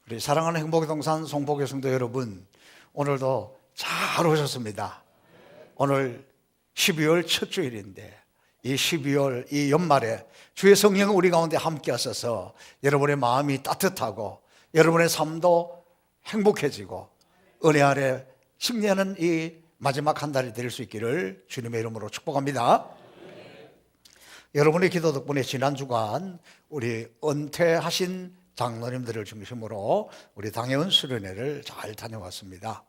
우리 사랑하는 행복의 동산 송복의 성도 여러분, 오늘도 잘 오셨습니다. 오늘 12월 첫 주일인데 이 12월 이 연말에 주의 성령 우리 가운데 함께 하셔서 여러분의 마음이 따뜻하고 여러분의 삶도 행복해지고 은혜 아래 승리하는 이 마지막 한 달이 될 수 있기를 주님의 이름으로 축복합니다. 여러분의 기도 덕분에 지난 주간 우리 은퇴하신 장로님들을 중심으로 우리 당회원 수련회를 잘 다녀왔습니다.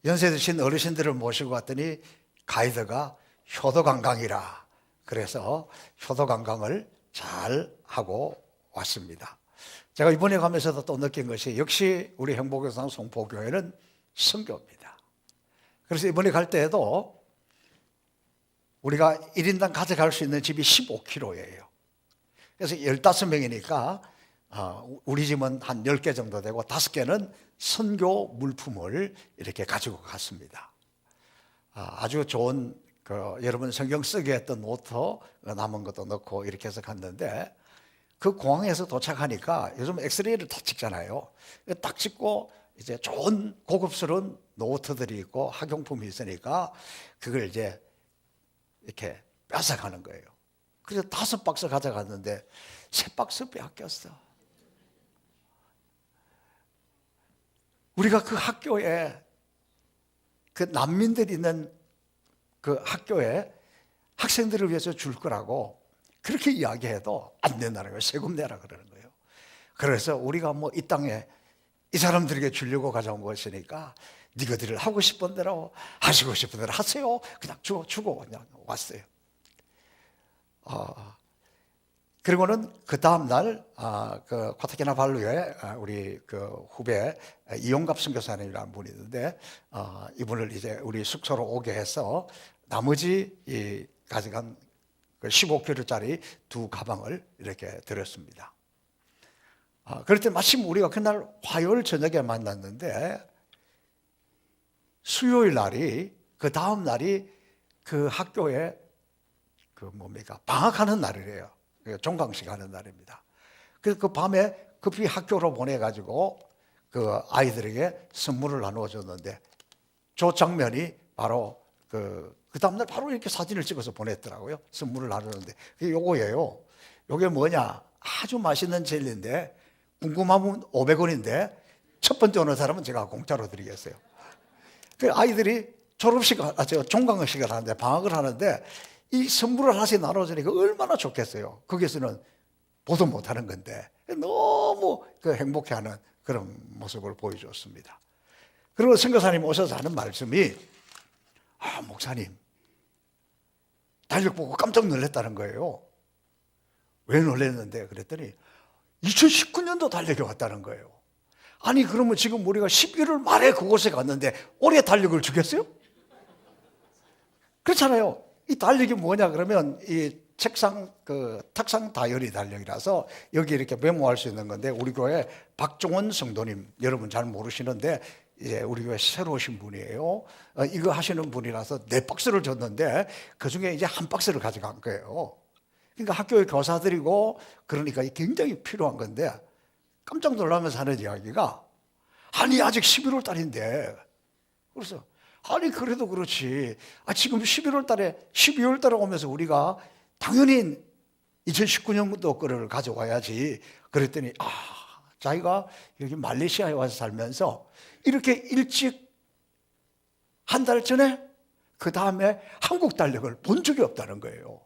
연세 드신 어르신들을 모시고 왔더니 가이드가 효도관광이라 그래서 효도관광을 잘 하고 왔습니다. 제가 이번에 가면서도 또 느낀 것이 역시 우리 행복교상 송포교회는 선교입니다. 그래서 이번에 갈 때에도 우리가 1인당 가져갈 수 있는 집이 15kg예요. 그래서 15명이니까 우리 집은 한 10개 정도 되고 5개는 선교 물품을 이렇게 가지고 갔습니다. 아주 좋은 여러분 성경 쓰게 했던 노트 남은 것도 넣고 이렇게 해서 갔는데 그 공항에서 도착하니까 요즘 엑스레이를 다 찍잖아요. 딱 찍고 이제 좋은 고급스러운 노트들이 있고 학용품이 있으니까 그걸 이제 이렇게 뺏어가는 거예요. 그래서 5박스 가져갔는데 3박스 빼앗겼어. 우리가 그 학교에 그 난민들이 있는 그 학교에 학생들을 위해서 줄 거라고 그렇게 이야기해도 안 된다는 거예요. 세금 내라 그러는 거예요. 그래서 우리가 뭐 이 땅에 이 사람들에게 주려고 가져온 것이니까 니거들을 하고 싶은 대로 하시고 싶은 대로 하세요. 그냥 주고 그냥 왔어요. 그리고는 그 다음 날 그 과타키나발루에 우리 그 후배 이용갑 선교사님이라는 분이 있는데 이분을 이제 우리 숙소로 오게 해서 나머지 이 가져간 그 15kg짜리 2 가방을 이렇게 드렸습니다. 그럴 때 마침 우리가 그날 화요일 저녁에 만났는데 수요일 날이 그 다음 날이 그 학교에 그 뭡니까 방학하는 날이래요. 종강식 하는 날입니다. 그래서 그 밤에 급히 학교로 보내가지고 그 아이들에게 선물을 나누어 줬는데 저 장면이 바로 그 다음날 바로 이렇게 사진을 찍어서 보냈더라고요. 선물을 나누는데 그게 요거예요. 요게 뭐냐 아주 맛있는 젤리인데 궁금하면 500원인데 첫 번째 오는 사람은 제가 공짜로 드리겠어요. 그 아이들이 졸업식, 종강식을 하는데 방학을 하는데 이 선물을 하나씩 나눠주니까 얼마나 좋겠어요. 거기서는 보도 못하는 건데 너무 그 행복해하는 그런 모습을 보여줬습니다. 그리고 선교사님 오셔서 하는 말씀이 목사님 달력 보고 깜짝 놀랐다는 거예요. 왜 놀랐는데 그랬더니 2019년도 달력이 왔다는 거예요. 아니 그러면 지금 우리가 11월 말에 그곳에 갔는데 올해 달력을 주겠어요? 그렇잖아요. 이 달력이 뭐냐 그러면 이 책상 그 탁상 다이어리 달력이라서 여기 이렇게 메모할 수 있는 건데 우리 교회 박종원 성도님 여러분 잘 모르시는데 이제 우리 교회 새로 오신 분이에요. 이거 하시는 분이라서 4박스를 줬는데 그중에 이제 1박스를 가져간 거예요. 그러니까 학교의 교사들이고 그러니까 굉장히 필요한 건데 깜짝 놀라면서 하는 이야기가 아니 아직 11월 달인데 그래서 아니 그래도 그렇지 지금 11월 달에 12월 달에 오면서 우리가 당연히 2019년도 거를 가져와야지 그랬더니 자기가 여기 말레이시아에 와서 살면서 이렇게 일찍 한 달 전에 그 다음에 한국 달력을 본 적이 없다는 거예요.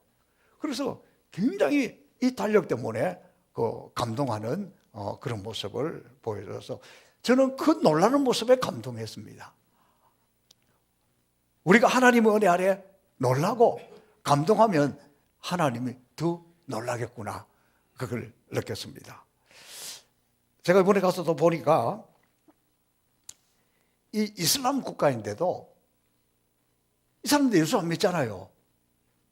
그래서 굉장히 이 달력 때문에 그 감동하는 그런 모습을 보여줘서 저는 그 놀라는 모습에 감동했습니다. 우리가 하나님의 은혜 아래 놀라고 감동하면 하나님이 더 놀라겠구나 그걸 느꼈습니다. 제가 이번에 가서도 보니까 이 이슬람 국가인데도 이 사람들 예수 안 믿잖아요.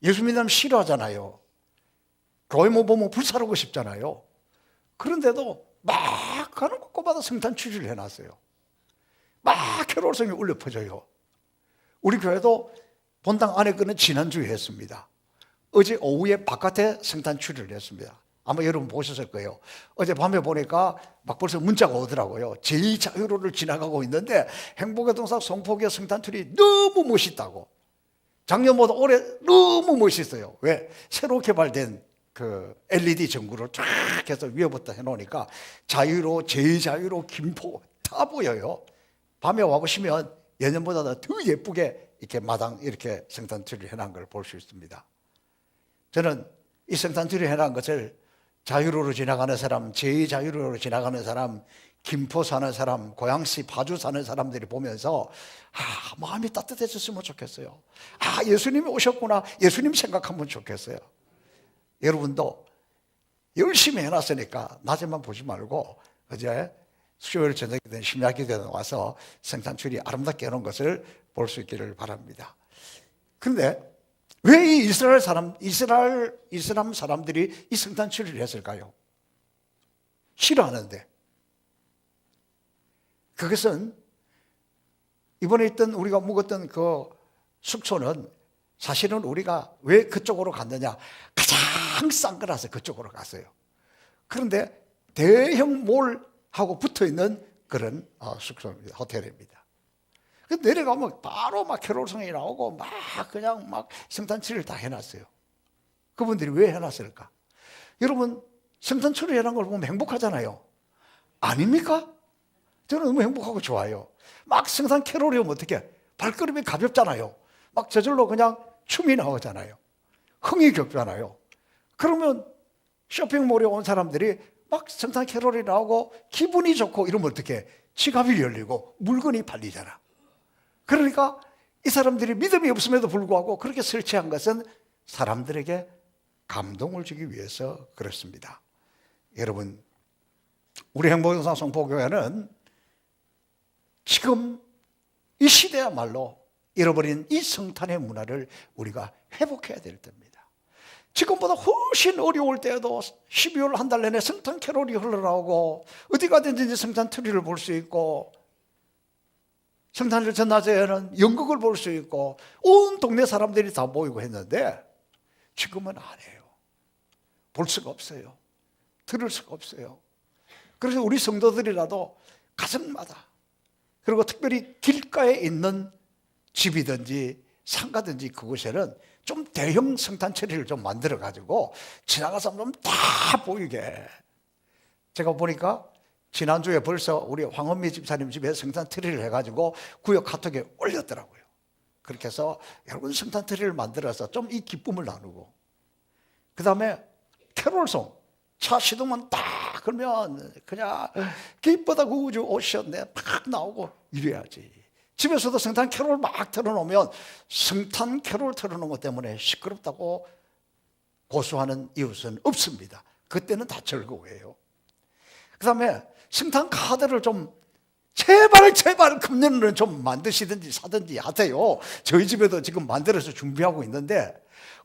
예수 믿는 싫어하잖아요. 교회 못 보면 불살하고 싶잖아요. 그런데도 막 가는 곳마다 성탄 추리를 해놨어요. 막 캐롤성이 울려 퍼져요. 우리 교회도 본당 안에 거는 지난주에 했습니다. 어제 오후에 바깥에 성탄 추리를 했습니다. 아마 여러분 보셨을 거예요. 어젯밤에 보니까 막 벌써 문자가 오더라고요. 제2자유로를 지나가고 있는데 행복의 동상 송포교회 성탄트리 너무 멋있다고. 작년보다 올해 너무 멋있어요. 왜? 새로 개발된 그 LED 전구를 쫙 해서 위에부터 해놓으니까 자유로, 제2자유로, 김포 다 보여요. 밤에 와보시면 예년보다 더 예쁘게 이렇게 마당 이렇게 성탄트리를 해놓은 걸 볼 수 있습니다. 저는 이 성탄트리 해놓은 것을 자유로로 지나가는 사람, 제2자유로로 지나가는 사람, 김포 사는 사람, 고양시 파주 사는 사람들이 보면서 마음이 따뜻해졌으면 좋겠어요. 예수님이 오셨구나, 예수님 생각하면 좋겠어요. 여러분도 열심히 해놨으니까 낮에만 보지 말고 어제 수요일 저녁이든 심야기도에 와서 성탄트리 아름답게 해놓은 것을 볼 수 있기를 바랍니다. 그런데 왜 이 이슬람 사람들이 이 성탄트리를 했을까요? 싫어하는데. 그것은 이번에 있던 우리가 묵었던 그 숙소는 사실은 우리가 왜 그쪽으로 갔느냐, 가장 싼 거라서 그쪽으로 갔어요. 그런데 대형 몰하고 붙어있는 그런 숙소입니다. 호텔입니다. 내려가면 바로 막 캐롤송이 나오고 막 그냥 막 성탄트리를 다 해놨어요. 그분들이 왜 해놨을까? 여러분, 성탄트리 해놓은 걸 보면 행복하잖아요. 아닙니까? 저는 너무 행복하고 좋아요. 막 성탄 캐롤이 오면 어떻게? 발걸음이 가볍잖아요. 막 저절로 그냥 춤이 나오잖아요. 흥이 겹잖아요. 그러면 쇼핑몰에 온 사람들이 막 성탄 캐롤이 나오고 기분이 좋고 이러면 어떻게? 지갑이 열리고 물건이 팔리잖아. 그러니까 이 사람들이 믿음이 없음에도 불구하고 그렇게 설치한 것은 사람들에게 감동을 주기 위해서 그렇습니다. 여러분, 우리 행복동산 송포교회는 지금 이 시대야말로 잃어버린 이 성탄의 문화를 우리가 회복해야 될 때입니다. 지금보다 훨씬 어려울 때에도 12월 한 달 내내 성탄 캐롤이 흘러나오고 어디 가든지 성탄 트리를 볼 수 있고 성탄절 전낮에는 연극을 볼 수 있고 온 동네 사람들이 다 모이고 했는데 지금은 안 해요. 볼 수가 없어요. 들을 수가 없어요. 그래서 우리 성도들이라도 가정마다, 그리고 특별히 길가에 있는 집이든지 상가든지 그곳에는 좀 대형 성탄트리를 좀 만들어 가지고 지나가는 사람 좀 다 보이게. 제가 보니까 지난주에 벌써 우리 황은미 집사님 집에 성탄트리를 해가지고 구역 카톡에 올렸더라고요. 그렇게 해서 여러분 성탄트리를 만들어서 좀 이 기쁨을 나누고, 그 다음에 캐롤송, 차 시동만 딱 걸면 그냥 기쁘다 구주 오셨네 막 나오고 이래야지. 집에서도 성탄 캐롤 막 틀어놓으면 성탄 캐롤 틀어놓은 것 때문에 시끄럽다고 고소하는 이웃은 없습니다. 그때는 다 즐거워해요. 그 다음에 성탄 카드를 좀 제발 금년에는 좀 만드시든지 사든지 하세요. 저희 집에도 지금 만들어서 준비하고 있는데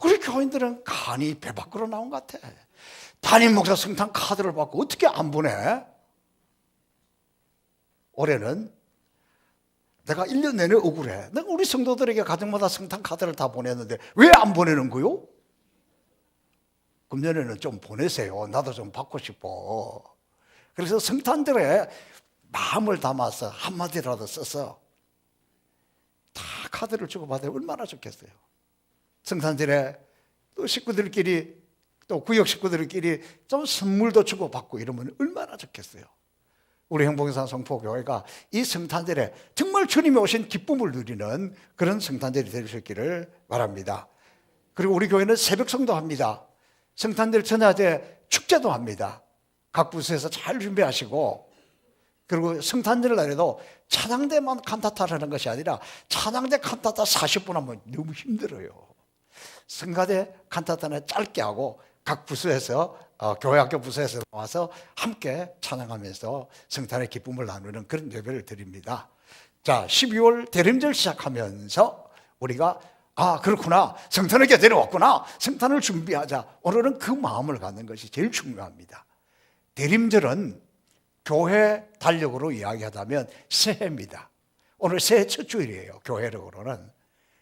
우리 교인들은 간이 배 밖으로 나온 것 같아. 담임 목사 성탄 카드를 받고 어떻게 안 보내? 올해는 내가 1년 내내 억울해. 내가 우리 성도들에게 가정마다 성탄 카드를 다 보냈는데 왜 안 보내는 거요? 금년에는 좀 보내세요. 나도 좀 받고 싶어. 그래서 성탄절에 마음을 담아서 한마디라도 써서 다 카드를 주고받아야 얼마나 좋겠어요. 성탄절에 또 식구들끼리, 또 구역 식구들끼리 좀 선물도 주고받고 이러면 얼마나 좋겠어요. 우리 행복산 성포교회가 이 성탄절에 정말 주님이 오신 기쁨을 누리는 그런 성탄절이 될 수 있기를 바랍니다. 그리고 우리 교회는 새벽성도 합니다. 성탄절 전야제 축제도 합니다. 각 부서에서 잘 준비하시고, 그리고 성탄절 날에도 찬양대만 칸타타를 하는 것이 아니라 찬양대 칸타타 40분 하면 너무 힘들어요. 성가대 칸타타는 짧게 하고 각 부서에서 교회학교 부서에서 나와서 함께 찬양하면서 성탄의 기쁨을 나누는 그런 예배를 드립니다. 자, 12월 대림절 시작하면서 우리가 그렇구나, 성탄을 데려왔구나, 성탄을 준비하자, 오늘은 그 마음을 갖는 것이 제일 중요합니다. 대림절은 교회 달력으로 이야기하자면 새해입니다. 오늘 새해 첫 주일이에요. 교회력으로는.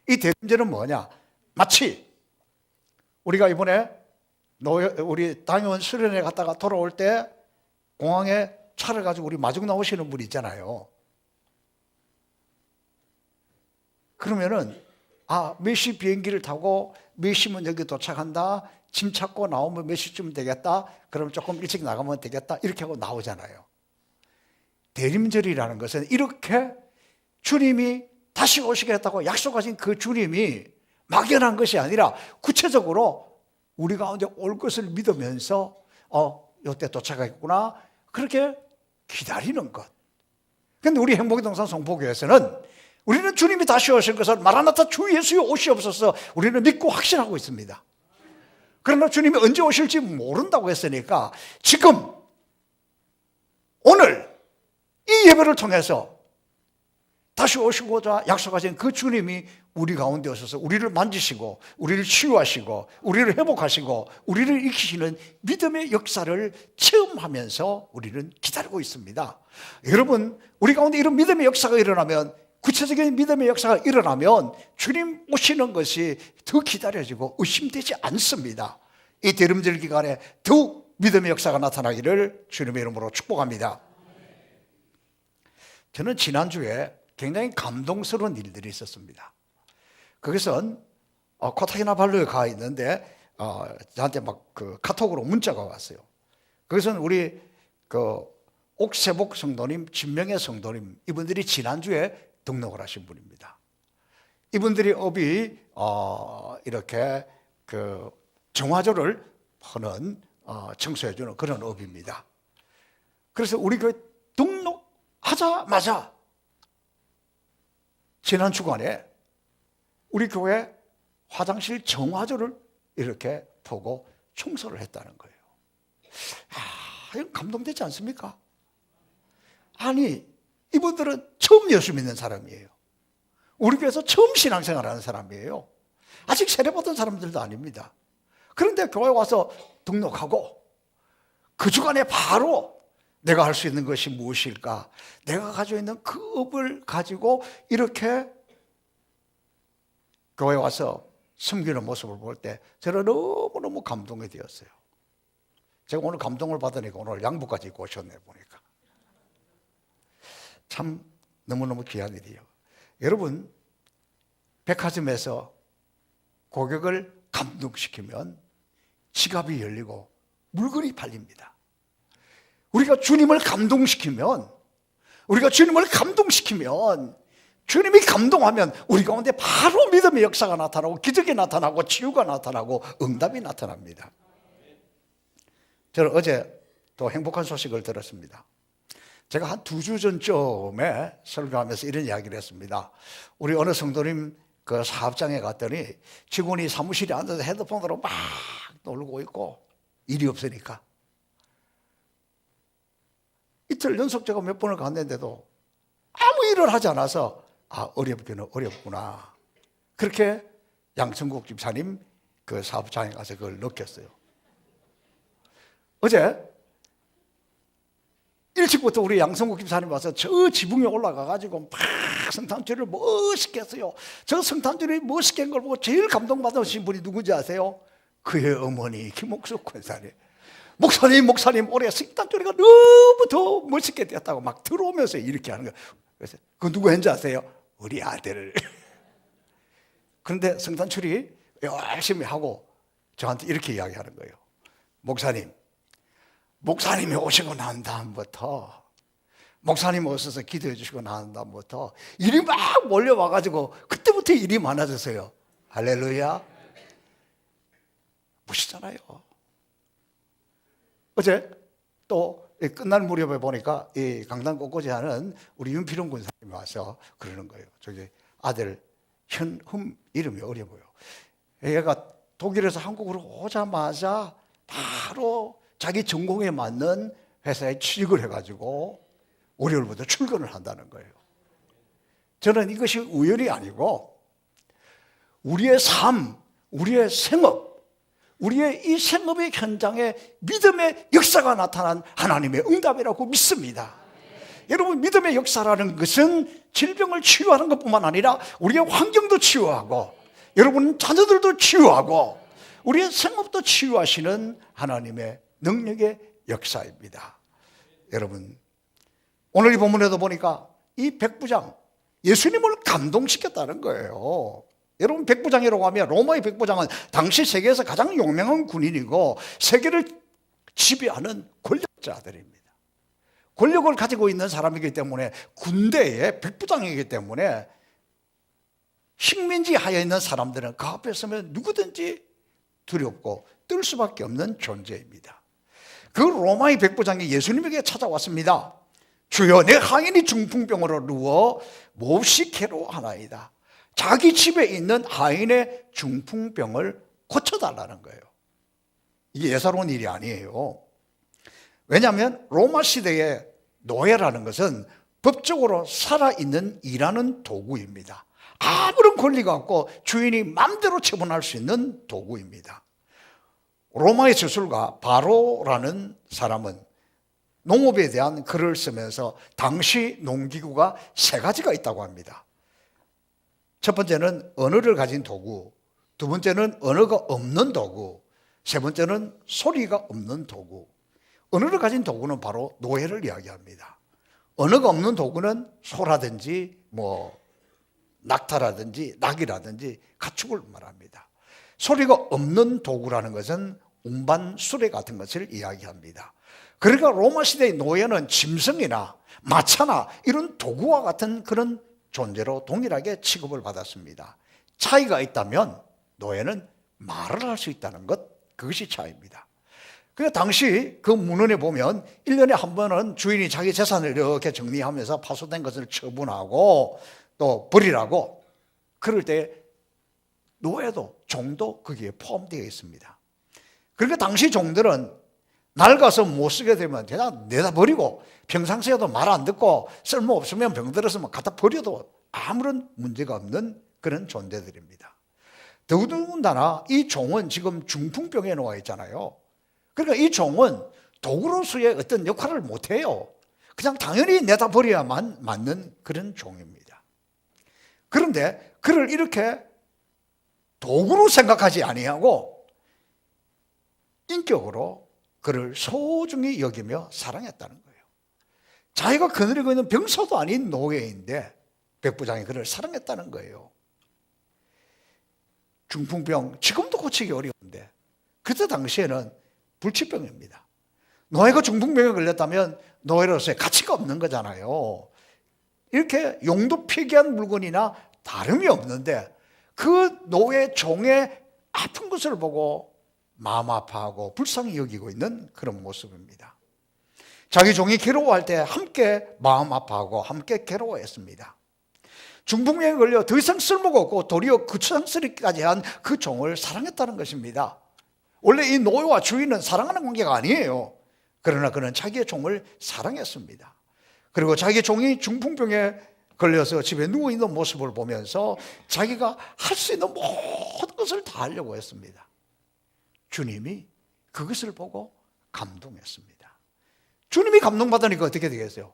이 대림절은 뭐냐, 마치 우리가 이번에 우리 당연 수련회 갔다가 돌아올 때 공항에 차를 가지고 우리 마중 나오시는 분이 있잖아요. 그러면은 몇 시 비행기를 타고 몇 시면 여기 도착한다, 짐 찾고 나오면 몇 시쯤 되겠다, 그럼 조금 일찍 나가면 되겠다, 이렇게 하고 나오잖아요. 대림절이라는 것은 이렇게 주님이 다시 오시겠다고 약속하신 그 주님이 막연한 것이 아니라 구체적으로 우리 가운데 올 것을 믿으면서 이때 도착하겠구나, 그렇게 기다리는 것. 그런데 우리 행복동산 송포교회에서는 우리는 주님이 다시 오실 것을 마라나타 주 예수여 오시옵소서 우리는 믿고 확신하고 있습니다. 그러나 주님이 언제 오실지 모른다고 했으니까 지금 오늘 이 예배를 통해서 다시 오시고자 약속하신 그 주님이 우리 가운데 오셔서 우리를 만지시고 우리를 치유하시고 우리를 회복하시고 우리를 익히시는 믿음의 역사를 체험하면서 우리는 기다리고 있습니다. 여러분, 우리 가운데 이런 믿음의 역사가 일어나면, 구체적인 믿음의 역사가 일어나면 주님 오시는 것이 더 기다려지고 의심되지 않습니다. 이 대림절 기간에 더욱 믿음의 역사가 나타나기를 주님의 이름으로 축복합니다. 저는 지난주에 굉장히 감동스러운 일들이 있었습니다. 거기선 코타키나발루에 가 있는데 저한테 막 카톡으로 문자가 왔어요. 거기선 우리 옥세복 성도님, 진명의 성도님, 이분들이 지난주에 등록을 하신 분입니다. 이분들이 업이 이렇게 정화조를 하는 청소해주는 그런 업입니다. 그래서 우리 등록하자마자 지난 주간에 우리 교회 화장실 정화조를 이렇게 보고 청소를 했다는 거예요. 이건 감동되지 않습니까? 아니, 이분들은 처음 예수 믿는 사람이에요. 우리 교회에서 처음 신앙생활하는 사람이에요. 아직 세례받은 사람들도 아닙니다. 그런데 교회 와서 등록하고 그 주간에 바로 내가 할 수 있는 것이 무엇일까? 내가 가지고 있는 그 업을 가지고 이렇게 교회 와서 섬기는 모습을 볼 때 저는 너무너무 감동이 되었어요. 제가 오늘 감동을 받으니까 오늘 양복까지 입고 오셨네 보니까. 참 너무너무 귀한 일이에요. 여러분, 백화점에서 고객을 감동시키면 지갑이 열리고 물건이 팔립니다. 우리가 주님을 감동시키면 주님이 감동하면 우리 가운데 바로 믿음의 역사가 나타나고 기적이 나타나고 치유가 나타나고 응답이 나타납니다. 저는 어제 또 행복한 소식을 들었습니다. 제가 한 2주 전쯤에 설교하면서 이런 이야기를 했습니다. 우리 어느 성도님 그 사업장에 갔더니 직원이 사무실에 앉아서 핸드폰으로 막 놀고 있고 일이 없으니까 이틀 연속 제가 몇 번을 갔는데도 아무 일을 하지 않아서 어렵기는 어렵구나, 그렇게 양천국 집사님 그 사업장에 가서 그걸 느꼈어요. 어제 일찍부터 우리 양성국 집사님 와서 저 지붕에 올라가가지고 막 성탄주를 멋있게 했어요. 저 성탄주를 멋있게 한 걸 보고 제일 감동받으신 분이 누군지 아세요? 그의 어머니 김옥숙 권사님. 목사님 올해 성탄주가 너무 더 멋있게 됐다고 막 들어오면서 이렇게 하는 거예요. 그래서 그 누구 했는지 아세요? 우리 아들. 그런데 성탄주리 열심히 하고 저한테 이렇게 이야기하는 거예요. 목사님이 오시고 난 다음부터, 목사님 오셔서 기도해 주시고 난 다음부터 일이 막 몰려와가지고 그때부터 일이 많아졌어요. 할렐루야. 멋있잖아요. 어제 또 끝날 무렵에 보니까 이 강당 곳곳에 하는 우리 윤필용 군사님이 와서 그러는 거예요. 저기 아들 현흠, 이름이 어려워요. 얘가 독일에서 한국으로 오자마자 바로 자기 전공에 맞는 회사에 취직을 해가지고 월요일부터 출근을 한다는 거예요. 저는 이것이 우연이 아니고 우리의 삶, 우리의 생업, 우리의 이 생업의 현장에 믿음의 역사가 나타난 하나님의 응답이라고 믿습니다. 여러분, 믿음의 역사라는 것은 질병을 치유하는 것뿐만 아니라 우리의 환경도 치유하고 여러분 자녀들도 치유하고 우리의 생업도 치유하시는 하나님의 능력의 역사입니다. 여러분, 오늘 이 본문에도 보니까 이 백부장, 예수님을 감동시켰다는 거예요. 여러분, 백부장이라고 하면 로마의 백부장은 당시 세계에서 가장 유명한 군인이고 세계를 지배하는 권력자들입니다. 권력을 가지고 있는 사람이기 때문에 군대의 백부장이기 때문에 식민지 하에 있는 사람들은 그 앞에 서면 누구든지 두렵고 떨 수밖에 없는 존재입니다. 그 로마의 백부장이 예수님에게 찾아왔습니다. 주여, 내 하인이 중풍병으로 누워 몹시 괴로워하나이다. 자기 집에 있는 하인의 중풍병을 고쳐달라는 거예요. 이게 예사로운 일이 아니에요. 왜냐하면 로마 시대의 노예라는 것은 법적으로 살아있는 일하는 도구입니다. 아무런 권리가 없고 주인이 마음대로 처분할 수 있는 도구입니다. 로마의 저술가 바로라는 사람은 농업에 대한 글을 쓰면서 당시 농기구가 3가지가 있다고 합니다. 첫 번째는 언어를 가진 도구, 두 번째는 언어가 없는 도구, 세 번째는 소리가 없는 도구. 언어를 가진 도구는 바로 노예를 이야기합니다. 언어가 없는 도구는 소라든지 낙타라든지 낙이라든지 가축을 말합니다. 소리가 없는 도구라는 것은 운반 수레 같은 것을 이야기합니다. 그러니까 로마 시대의 노예는 짐승이나 마차나 이런 도구와 같은 그런 존재로 동일하게 취급을 받았습니다. 차이가 있다면 노예는 말을 할 수 있다는 것, 그것이 차이입니다. 그러니까 당시 그 문헌에 보면 1년에 한 번은 주인이 자기 재산을 이렇게 정리하면서 파손된 것을 처분하고 또 버리라고, 그럴 때 노예도 종도 거기에 포함되어 있습니다. 그러니까 당시 종들은 낡아서 못 쓰게 되면 그냥 내다 버리고, 평상시에도 말 안 듣고 쓸모없으면 병들어서 갖다 버려도 아무런 문제가 없는 그런 존재들입니다. 더군다나 이 종은 지금 중풍병에 놓아 있잖아요. 그러니까 이 종은 도구로서의 어떤 역할을 못해요. 그냥 당연히 내다 버려야만 맞는 그런 종입니다. 그런데 그를 이렇게 도구로 생각하지 아니하고 인격으로 그를 소중히 여기며 사랑했다는 거예요. 자기가 거느리고 있는 병사도 아닌 노예인데 백부장이 그를 사랑했다는 거예요. 중풍병 지금도 고치기 어려운데 그때 당시에는 불치병입니다. 노예가 중풍병에 걸렸다면 노예로서의 가치가 없는 거잖아요. 이렇게 용도 폐기한 물건이나 다름이 없는데 그 노예 종의 아픈 것을 보고 마음 아파하고 불쌍히 여기고 있는 그런 모습입니다. 자기 종이 괴로워할 때 함께 마음 아파하고 함께 괴로워했습니다. 중풍병에 걸려 더 이상 쓸모가 없고 도리어 구차스럽기까지 한 그 종을 사랑했다는 것입니다. 원래 이 노예와 주인은 사랑하는 관계가 아니에요. 그러나 그는 자기의 종을 사랑했습니다. 그리고 자기 종이 중풍병에 걸려서 집에 누워있는 모습을 보면서 자기가 할 수 있는 모든 것을 다 하려고 했습니다. 주님이 그것을 보고 감동했습니다. 주님이 감동받으니까 어떻게 되겠어요?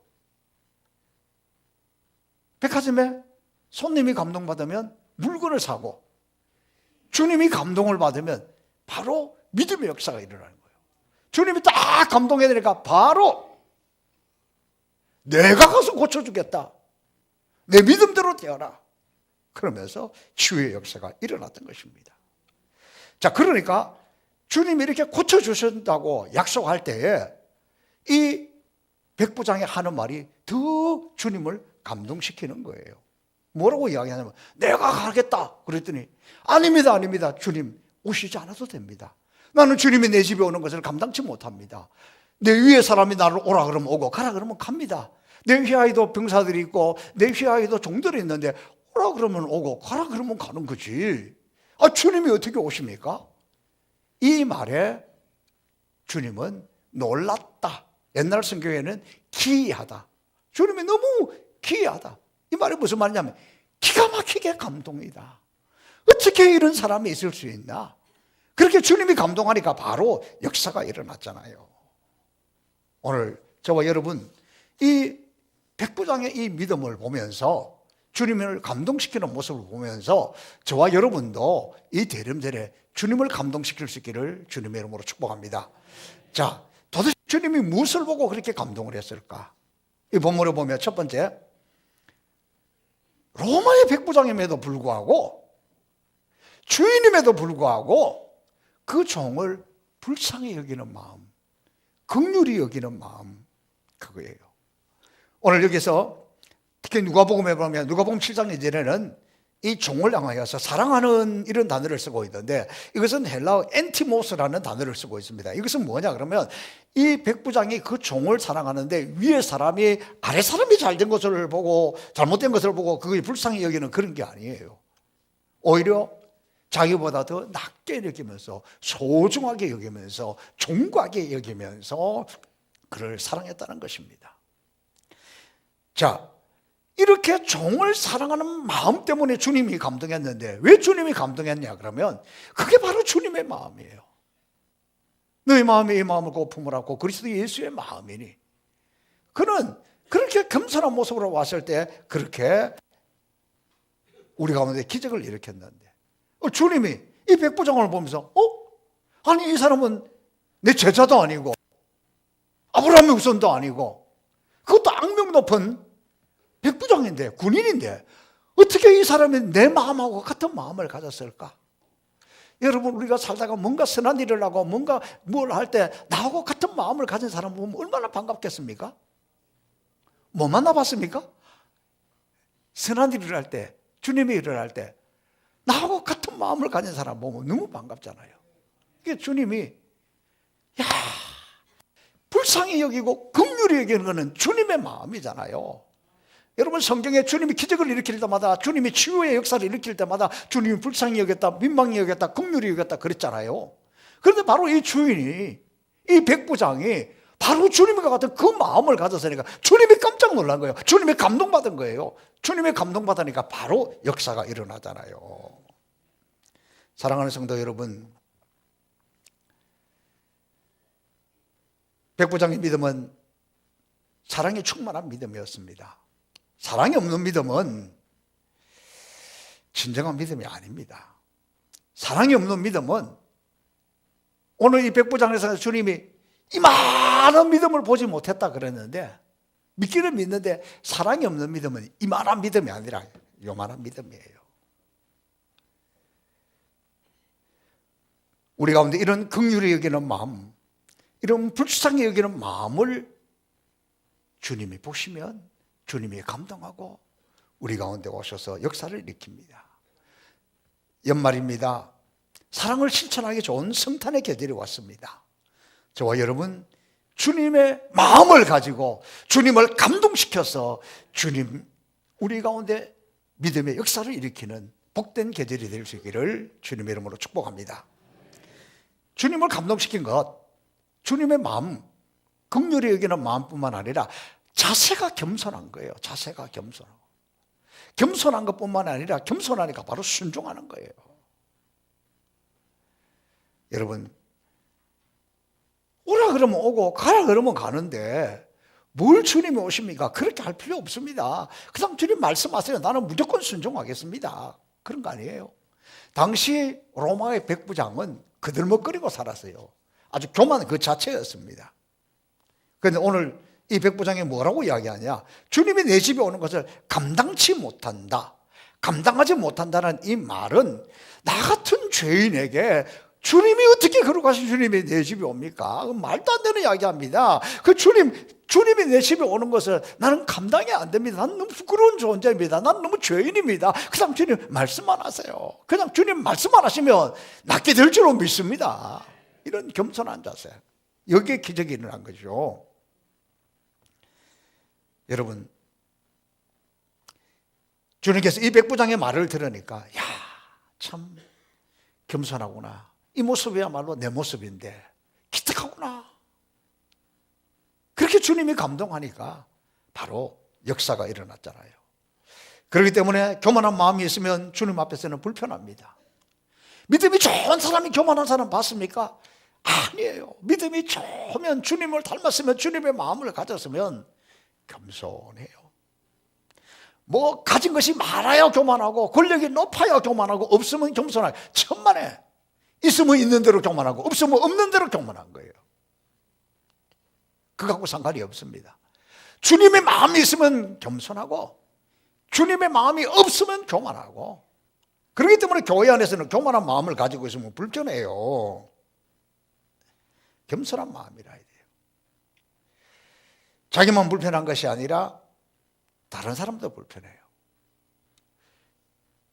백화점에 손님이 감동받으면 물건을 사고, 주님이 감동을 받으면 바로 믿음의 역사가 일어나는 거예요. 주님이 딱 감동해야 되니까 바로 내가 가서 고쳐주겠다, 내 믿음대로 되어라, 그러면서 치유의 역사가 일어났던 것입니다. 자, 그러니까 주님이 이렇게 고쳐주신다고 약속할 때에 이 백부장이 하는 말이 더 주님을 감동시키는 거예요. 뭐라고 이야기하냐면 내가 가겠다 그랬더니 아닙니다, 아닙니다, 주님 오시지 않아도 됩니다. 나는 주님이 내 집에 오는 것을 감당치 못합니다. 내 위에 사람이 나를 오라 그러면 오고 가라 그러면 갑니다. 내 휘하에도 병사들이 있고 내 휘하에도 종들이 있는데 오라 그러면 오고 가라 그러면 가는 거지. 아, 주님이 어떻게 오십니까? 이 말에 주님은 놀랐다. 옛날 성경에는 기이하다. 주님이 너무 기이하다. 이 말이 무슨 말이냐면 기가 막히게 감동이다. 어떻게 이런 사람이 있을 수 있나? 그렇게 주님이 감동하니까 바로 역사가 일어났잖아요. 오늘 저와 여러분 이 백부장의 이 믿음을 보면서 주님을 감동시키는 모습을 보면서 저와 여러분도 이 대림절에 주님을 감동시킬 수 있기를 주님의 이름으로 축복합니다. 자, 도대체 주님이 무엇을 보고 그렇게 감동을 했을까? 이 본문을 보면 첫 번째, 로마의 백부장임에도 불구하고, 주인임에도 불구하고 그 종을 불쌍히 여기는 마음, 긍휼히 여기는 마음, 그거예요. 오늘 여기서 특히 누가복음에 보면 누가복음 7장 이전에는 이 종을 향하여서 사랑하는 이런 단어를 쓰고 있는데, 이것은 헬라어 엔티모스라는 단어를 쓰고 있습니다. 이것은 뭐냐 그러면 이 백부장이 그 종을 사랑하는데 위에 사람이 아래 사람이 잘된 것을 보고 잘못된 것을 보고 그걸 불쌍히 여기는 그런 게 아니에요. 오히려 자기보다 더 낮게 여기면서 소중하게 여기면서 존귀하게 여기면서 그를 사랑했다는 것입니다. 자, 이렇게 종을 사랑하는 마음 때문에 주님이 감동했는데, 왜 주님이 감동했냐 그러면 그게 바로 주님의 마음이에요. 너희 마음이 이 마음을 곧 품으라고 그리스도 예수의 마음이니, 그는 그렇게 겸손한 모습으로 왔을 때 그렇게 우리 가운데 기적을 일으켰는데, 주님이 이 백부장을 보면서 아니 이 사람은 내 제자도 아니고 아브라함의 후손도 아니고 그것도 악명 높은 백부장인데, 군인인데 어떻게 이 사람이 내 마음하고 같은 마음을 가졌을까? 여러분, 우리가 살다가 뭔가 선한 일을 하고 뭔가 뭘 할 때 나하고 같은 마음을 가진 사람 보면 얼마나 반갑겠습니까? 뭐 만나봤습니까? 선한 일을 할 때, 주님의 일을 할 때 나하고 같은 마음을 가진 사람 보면 너무 반갑잖아요. 이게 주님이 불쌍히 여기고 긍휼히 여기는 것은 주님의 마음이잖아요. 여러분, 성경에 주님이 기적을 일으킬 때마다, 주님이 치유의 역사를 일으킬 때마다 주님이 불쌍히 여겼다, 민망히 여겼다, 긍휼히 여겼다 그랬잖아요. 그런데 바로 이 주인이, 이 백부장이 바로 주님과 같은 그 마음을 가졌으니까 주님이 깜짝 놀란 거예요. 주님이 감동받은 거예요. 주님이 감동받으니까 바로 역사가 일어나잖아요. 사랑하는 성도 여러분, 백부장의 믿음은 사랑이 충만한 믿음이었습니다. 사랑이 없는 믿음은 진정한 믿음이 아닙니다. 사랑이 없는 믿음은, 오늘 이 백부장에서 주님이 이만한 믿음을 보지 못했다 그랬는데, 믿기는 믿는데 사랑이 없는 믿음은 이만한 믿음이 아니라 요만한 믿음이에요. 우리 가운데 이런 긍휼히 여기는 마음, 이런 불쌍히 여기는 마음을 주님이 보시면 주님이 감동하고 우리 가운데 오셔서 역사를 일으킵니다. 연말입니다. 사랑을 실천하기 좋은 성탄의 계절이 왔습니다. 저와 여러분, 주님의 마음을 가지고 주님을 감동시켜서 주님, 우리 가운데 믿음의 역사를 일으키는 복된 계절이 될 수 있기를 주님의 이름으로 축복합니다. 주님을 감동시킨 것, 주님의 마음, 긍휼히 여기는 마음뿐만 아니라 자세가 겸손한 거예요. 자세가 겸손하고, 겸손한 것뿐만 아니라 겸손하니까 바로 순종하는 거예요. 여러분, 오라 그러면 오고 가라 그러면 가는데 뭘 주님이 오십니까? 그렇게 할 필요 없습니다. 그냥 주님 말씀하세요. 나는 무조건 순종하겠습니다. 그런 거 아니에요. 당시 로마의 백부장은 그들먹거리고 살았어요. 아주 교만 그 자체였습니다. 그런데 오늘 이 백부장이 뭐라고 이야기하냐? 주님이 내 집에 오는 것을 감당치 못한다, 감당하지 못한다는 이 말은 나 같은 죄인에게 주님이 어떻게 그러가신 주님이 내 집에 옵니까? 말도 안 되는 이야기합니다. 그 주님이 내 집에 오는 것을 나는 감당이 안 됩니다. 나는 너무 부끄러운 존재입니다. 나는 너무 죄인입니다. 그냥 주님 말씀만 하세요. 그냥 주님 말씀만 하시면 낫게 될 줄로 믿습니다. 이런 겸손한 자세, 여기에 기적이 일어난 거죠. 여러분, 주님께서 이 백부장의 말을 들으니까 야, 참 겸손하구나, 이 모습이야말로 내 모습인데 기특하구나, 그렇게 주님이 감동하니까 바로 역사가 일어났잖아요. 그렇기 때문에 교만한 마음이 있으면 주님 앞에서는 불편합니다. 믿음이 좋은 사람이 교만한 사람 봤습니까? 아니에요. 믿음이 좋으면, 주님을 닮았으면, 주님의 마음을 가졌으면 겸손해요. 뭐 가진 것이 많아야 교만하고 권력이 높아야 교만하고 없으면 겸손하고 천만에 있으면 있는 대로 교만하고 없으면 없는 대로 교만한 거예요. 그거하고 상관이 없습니다. 주님의 마음이 있으면 겸손하고 주님의 마음이 없으면 교만하고, 그렇기 때문에 교회 안에서는 교만한 마음을 가지고 있으면 불편해요. 겸손한 마음이라 해야 돼요. 자기만 불편한 것이 아니라 다른 사람도 불편해요.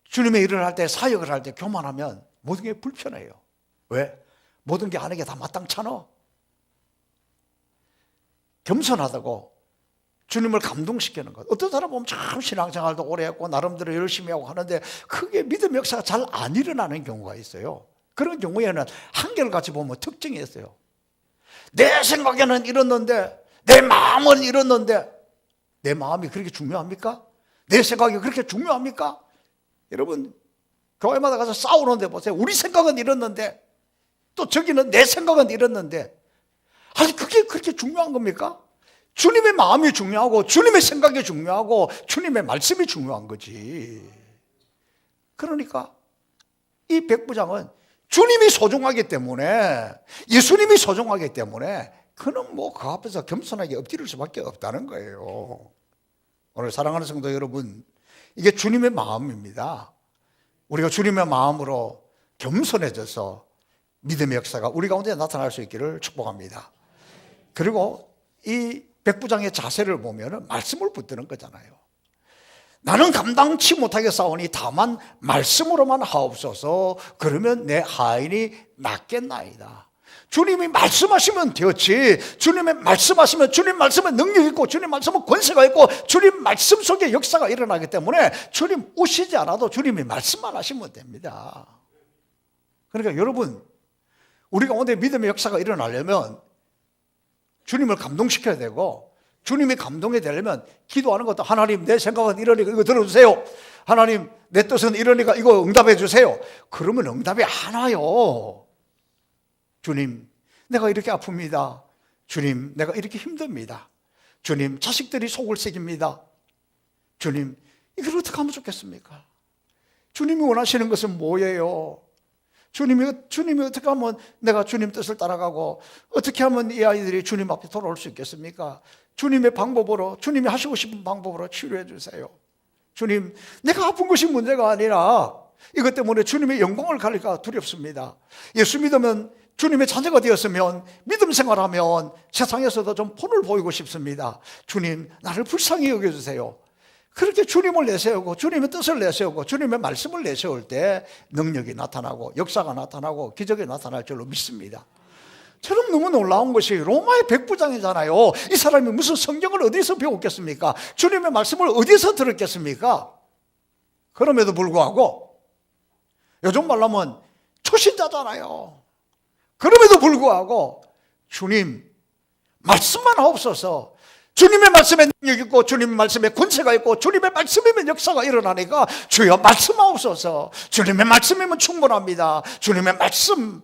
주님의 일을 할 때, 사역을 할 때 교만하면 모든 게 불편해요. 왜? 모든 게 하는 게 다 마땅찮아. 겸손하다고 주님을 감동시키는 것. 어떤 사람 보면 참 신앙생활도 오래 했고 나름대로 열심히 하고 하는데 크게 믿음 역사가 잘 안 일어나는 경우가 있어요. 그런 경우에는 한결같이 보면 특징이 있어요. 내 생각에는 이렇는데, 내 마음은 이렇는데, 내 마음이 그렇게 중요합니까? 내 생각이 그렇게 중요합니까? 여러분, 교회마다 가서 싸우는데 보세요. 우리 생각은 이렇는데 또 저기는 내 생각은 이렇는데, 아니 그게 그렇게 중요한 겁니까? 주님의 마음이 중요하고 주님의 생각이 중요하고 주님의 말씀이 중요한 거지. 그러니까 이 백부장은 주님이 소중하기 때문에, 예수님이 소중하기 때문에 그는 뭐 그 앞에서 겸손하게 엎드릴 수밖에 없다는 거예요. 오늘 사랑하는 성도 여러분, 이게 주님의 마음입니다. 우리가 주님의 마음으로 겸손해져서 믿음의 역사가 우리 가운데 나타날 수 있기를 축복합니다. 그리고 이 백부장의 자세를 보면 말씀을 붙드는 거잖아요. 나는 감당치 못하게 싸우니 다만 말씀으로만 하옵소서. 그러면 내 하인이 낫겠나이다. 주님이 말씀하시면 되었지. 주님의 말씀하시면, 주님 말씀은 능력이 있고 주님 말씀은 권세가 있고 주님 말씀 속에 역사가 일어나기 때문에 주님 오시지 않아도 주님이 말씀만 하시면 됩니다. 그러니까 여러분, 우리 가운데 믿음의 역사가 일어나려면 주님을 감동시켜야 되고, 주님이 감동이 되려면 기도하는 것도, 하나님 내 생각은 이러니까 이거 들어주세요. 하나님 내 뜻은 이러니까 이거 응답해 주세요. 그러면 응답이 안 와요. 주님 내가 이렇게 아픕니다. 주님 내가 이렇게 힘듭니다. 주님 자식들이 속을 새깁니다. 주님 이걸 어떻게 하면 좋겠습니까? 주님이 원하시는 것은 뭐예요? 주님이 어떻게 하면 내가 주님 뜻을 따라가고 어떻게 하면 이 아이들이 주님 앞에 돌아올 수 있겠습니까? 주님의 방법으로, 주님이 하시고 싶은 방법으로 치료해 주세요. 주님, 내가 아픈 것이 문제가 아니라 이것 때문에 주님의 영광을 가릴까 두렵습니다. 예수 믿으면, 주님의 자녀가 되었으면, 믿음 생활하면 세상에서도 좀 본을 보이고 싶습니다. 주님, 나를 불쌍히 여겨주세요. 그렇게 주님을 내세우고 주님의 뜻을 내세우고 주님의 말씀을 내세울 때 능력이 나타나고 역사가 나타나고 기적이 나타날 줄로 믿습니다. 저는 너무 놀라운 것이 로마의 백부장이잖아요. 이 사람이 무슨 성경을 어디서 배웠겠습니까? 주님의 말씀을 어디서 들었겠습니까? 그럼에도 불구하고, 요즘 말로 하면 초신자잖아요. 그럼에도 불구하고 주님 말씀만 하옵소서. 주님의 말씀에 능력이 있고 주님의 말씀에 권세가 있고 주님의 말씀이면 역사가 일어나니까 주여 말씀하옵소서. 주님의 말씀이면 충분합니다. 주님의 말씀.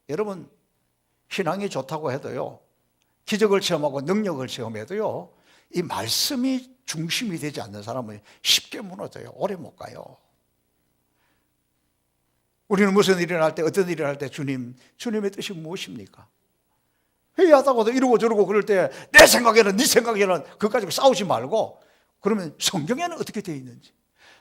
여러분, 신앙이 좋다고 해도요, 기적을 체험하고 능력을 체험해도요, 이 말씀이 중심이 되지 않는 사람은 쉽게 무너져요. 오래 못 가요. 우리는 무슨 일이 날 때, 어떤 일이 날 때 주님의 뜻이 무엇입니까? 회의하다가도 이러고 저러고 그럴 때 내 생각에는 네 생각에는 그거 가지고 싸우지 말고, 그러면 성경에는 어떻게 되어 있는지.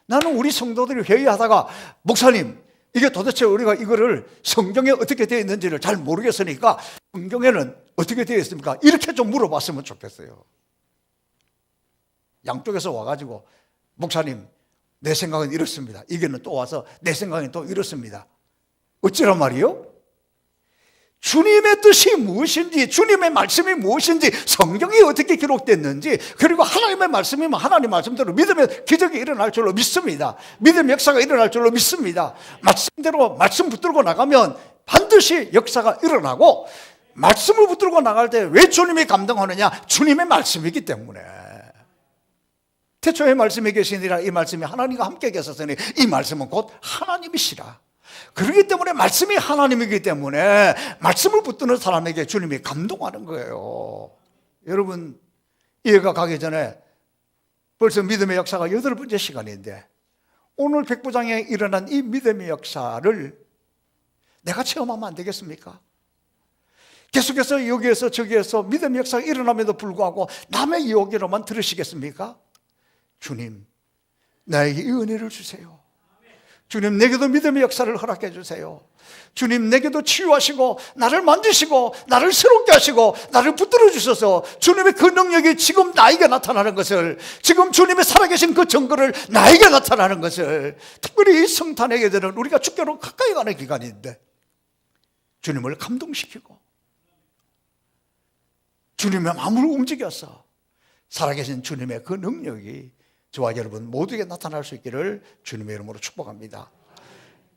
나는 우리 성도들이 회의하다가 목사님 이게 도대체 우리가 이거를 성경에 어떻게 되어 있는지를 잘 모르겠으니까 성경에는 어떻게 되어 있습니까? 이렇게 좀 물어봤으면 좋겠어요. 양쪽에서 와가지고 목사님 내 생각은 이렇습니다. 이게는 또 와서 내 생각은 또 이렇습니다. 어찌란 말이요? 주님의 뜻이 무엇인지, 주님의 말씀이 무엇인지, 성경이 어떻게 기록됐는지, 그리고 하나님의 말씀이면 하나님 말씀대로 믿으면 기적이 일어날 줄로 믿습니다. 믿음의 역사가 일어날 줄로 믿습니다. 말씀대로 말씀 붙들고 나가면 반드시 역사가 일어나고, 말씀을 붙들고 나갈 때 왜 주님이 감동하느냐? 주님의 말씀이기 때문에. 태초에 말씀이 계시니라, 이 말씀이 하나님과 함께 계셨으니 이 말씀은 곧 하나님이시라. 그렇기 때문에 말씀이 하나님이기 때문에 말씀을 붙드는 사람에게 주님이 감동하는 거예요. 여러분, 이해가 가기 전에 벌써 믿음의 역사가 8번째 시간인데 오늘 백부장에 일어난 이 믿음의 역사를 내가 체험하면 안 되겠습니까? 계속해서 여기에서 저기에서 믿음의 역사가 일어남에도 불구하고 남의 이야기로만 들으시겠습니까? 주님, 나에게 이 은혜를 주세요. 주님, 내게도 믿음의 역사를 허락해 주세요. 주님, 내게도 치유하시고 나를 만지시고 나를 새롭게 하시고 나를 붙들어 주셔서 주님의 그 능력이 지금 나에게 나타나는 것을, 지금 주님의 살아계신 그 증거를 나에게 나타나는 것을, 특별히 이 성탄의 계절은 우리가 주께로 가까이 가는 기간인데 주님을 감동시키고 주님의 마음을 움직여서 살아계신 주님의 그 능력이 저와 여러분 모두에게 나타날 수 있기를 주님의 이름으로 축복합니다.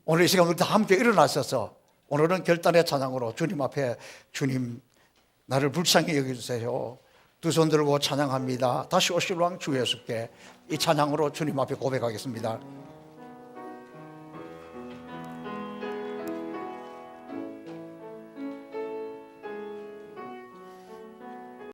오늘 이 시간 우리 다 함께 일어나셔서 오늘은 결단의 찬양으로 주님 앞에, 주님 나를 불쌍히 여겨주세요, 두 손 들고 찬양합니다. 다시 오실 왕 주 예수께 이 찬양으로 주님 앞에 고백하겠습니다.